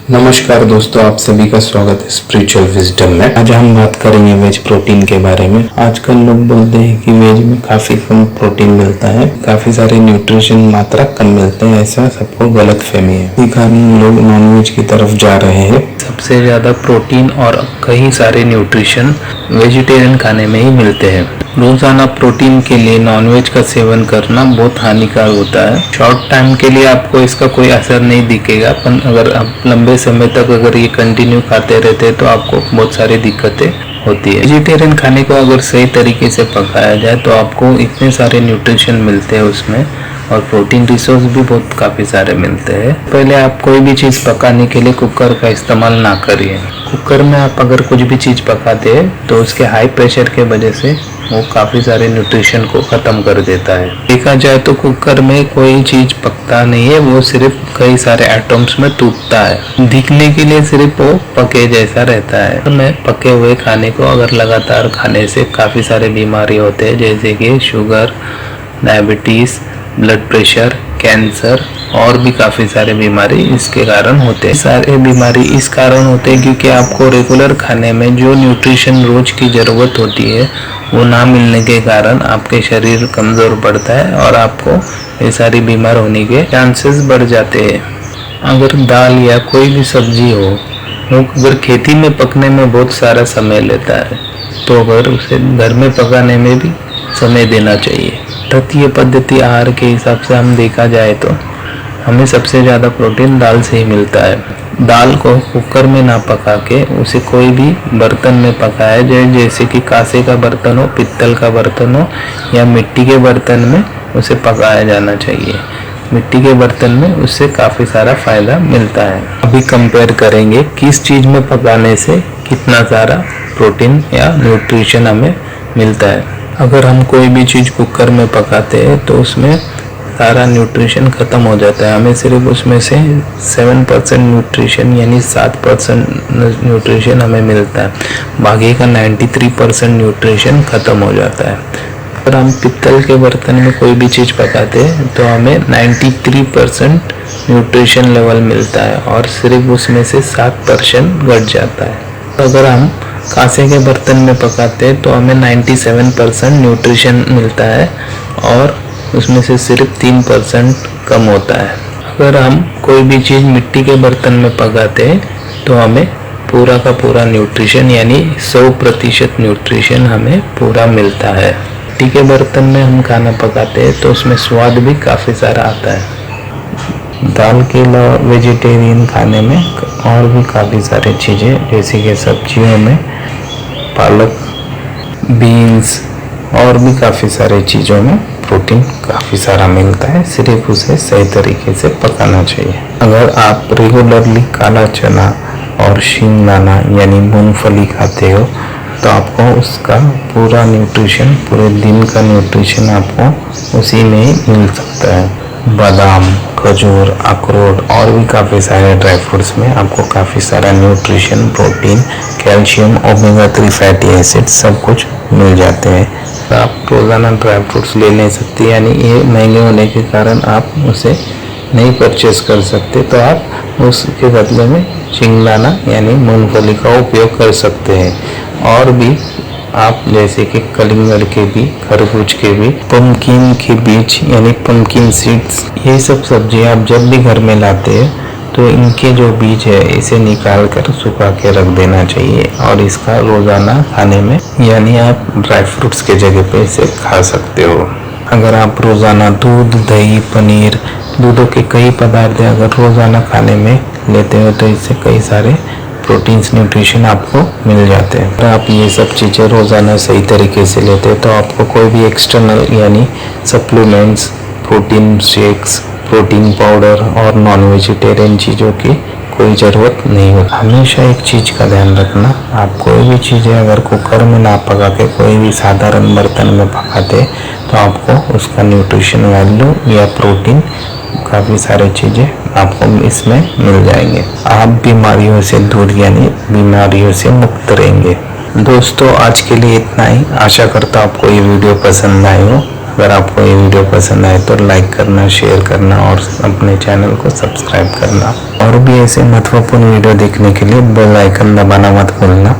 नमस्कार दोस्तों, आप सभी का स्वागत है स्पिरिचुअल विजडम में। आज हम बात करेंगे वेज प्रोटीन के बारे में। आजकल लोग बोलते हैं कि वेज में काफी कम प्रोटीन मिलता है, काफी सारे न्यूट्रिशन मात्रा कम मिलते हैं, ऐसा सबको गलत फहमी है। इसी कारण लोग नॉनवेज की तरफ जा रहे हैं। सबसे ज़्यादा प्रोटीन और कई सारे न्यूट्रिशन वेजिटेरियन खाने में ही मिलते हैं। रोज़ाना प्रोटीन के लिए नॉनवेज का सेवन करना बहुत हानिकारक होता है। शॉर्ट टाइम के लिए आपको इसका कोई असर नहीं दिखेगा, पर अगर आप लंबे समय तक अगर ये कंटिन्यू खाते रहते हैं तो आपको बहुत सारी दिक्कतें होती है। वेजिटेरियन खाने को अगर सही तरीके से पकाया जाए तो आपको इतने सारे न्यूट्रिशन मिलते हैं उसमें, और प्रोटीन रिसोर्स भी बहुत काफ़ी सारे मिलते हैं। पहले आप कोई भी चीज़ पकाने के लिए कुकर का इस्तेमाल ना करिए। कुकर में आप अगर कुछ भी चीज़ पकाते हैं तो उसके हाई प्रेशर के वजह से वो काफ़ी सारे न्यूट्रिशन को ख़त्म कर देता है। देखा जाए तो कुकर में कोई चीज़ पकता नहीं है, वो सिर्फ कई सारे एटम्स में टूटता है। दिखने के लिए सिर्फ वो पके जैसा रहता है। में पके हुए खाने को अगर लगातार खाने से काफ़ी सारे बीमारी होते हैं, जैसे कि sugar, diabetes, blood pressure, cancer और भी काफ़ी सारे बीमारी इसके कारण होते हैं। सारे बीमारी इस कारण होते हैं क्योंकि आपको रेगुलर खाने में जो न्यूट्रिशन रोज की ज़रूरत होती है वो ना मिलने के कारण आपके शरीर कमज़ोर पड़ता है और आपको ये सारी बीमार होने के चांसेस बढ़ जाते हैं। अगर दाल या कोई भी सब्जी हो, वो अगर खेती में पकने में बहुत सारा समय लेता है तो अगर उसे घर में पकाने में भी समय देना चाहिए। तृतीय पद्धति आहार के हिसाब से हम देखा जाए तो हमें सबसे ज़्यादा प्रोटीन दाल से ही मिलता है। दाल को कुकर में ना पका के उसे कोई भी बर्तन में पकाया जाए, जैसे कि कांसे का बर्तन हो, पित्तल का बर्तन हो या मिट्टी के बर्तन में उसे पकाया जाना चाहिए। मिट्टी के बर्तन में उससे काफ़ी सारा फ़ायदा मिलता है। अभी कंपेयर करेंगे किस चीज़ में पकाने से कितना सारा प्रोटीन या न्यूट्रिशन हमें मिलता है। अगर हम कोई भी चीज़ कुकर में पकाते हैं तो उसमें सारा न्यूट्रिशन ख़त्म हो जाता है। हमें सिर्फ उसमें से 7% न्यूट्रिशन यानी 7% न्यूट्रिशन हमें मिलता है, बाकी का 93% न्यूट्रिशन ख़त्म हो जाता है। अगर हम पित्तल के बर्तन में कोई भी चीज़ पकाते हैं तो हमें 93% न्यूट्रिशन लेवल मिलता है और सिर्फ उसमें से 7% घट जाता है। अगर हम कांसे के बर्तन में पकाते हैं तो हमें 97% न्यूट्रिशन मिलता है और उसमें से सिर्फ 3% कम होता है। अगर हम कोई भी चीज़ मिट्टी के बर्तन में पकाते हैं तो हमें पूरा का पूरा न्यूट्रिशन यानी 100% न्यूट्रिशन हमें पूरा मिलता है। मिट्टी के बर्तन में हम खाना पकाते हैं तो उसमें स्वाद भी काफ़ी सारा आता है। दाल के अलावा वेजिटेरियन खाने में और भी काफ़ी सारी चीज़ें, जैसे कि सब्जियों में पालक, बीन्स और भी काफ़ी सारी चीज़ों में प्रोटीन काफ़ी सारा मिलता है, सिर्फ उसे सही तरीके से पकाना चाहिए। अगर आप रेगुलरली काला चना और शिंगदाना यानी मूंगफली खाते हो तो आपको उसका पूरा न्यूट्रिशन, पूरे दिन का न्यूट्रिशन आपको उसी में ही मिल सकता है। बादाम, खजूर, अखरोट और भी काफ़ी सारे ड्राई फ्रूट्स में आपको काफ़ी सारा nutrition, protein, calcium, omega 3 fatty acid सब कुछ मिल जाते हैं। आप रोज़ाना ड्राई फ्रूट्स ले नहीं सकते, यानी ये महंगे होने के कारण आप उसे नहीं परचेस कर सकते, तो आप उसके बदले में शिंगदाना यानी मूंगफली का उपयोग कर सकते हैं। और भी आप जैसे कि कलिंगड़ के भी, खरबूज के भी, पम्पकिन के बीज यानी पम्पकिन सीड्स, ये सब सब्जियां आप जब भी घर में लाते हैं तो इनके जो बीज है इसे निकाल कर सुखा के रख देना चाहिए और इसका रोज़ाना खाने में यानी आप ड्राई फ्रूट्स के जगह पे इसे खा सकते हो। अगर आप रोज़ाना दूध, दही, पनीर, दूधों के कई पदार्थ अगर रोज़ाना खाने में लेते हो तो इससे कई सारे प्रोटीन्स, न्यूट्रिशन आपको मिल जाते हैं। अगर आप ये सब चीज़ें रोज़ाना सही तरीके से लेते हैं तो आपको कोई भी एक्सटर्नल यानी supplements, protein shakes, protein powder और नॉन वेजिटेरियन चीज़ों की कोई ज़रूरत नहीं होती। हमेशा एक चीज़ का ध्यान रखना, आप कोई भी चीज़ें अगर कुकर में ना पका के कोई भी साधारण बर्तन में पकाते तो आपको उसका न्यूट्रिशन वैल्यू या प्रोटीन, काफ़ी सारी चीज़ें आपको इसमें मिल जाएंगे। आप बीमारियों से दूर यानी बीमारियों से मुक्त रहेंगे। दोस्तों, आज के लिए इतना ही। आशा करता हूँ आपको ये वीडियो पसंद आए हो। अगर आपको ये वीडियो पसंद आए तो लाइक करना, शेयर करना और अपने चैनल को सब्सक्राइब करना। और भी ऐसे महत्वपूर्ण वीडियो देखने के लिए बेल आइकन दबाना मत भूलना।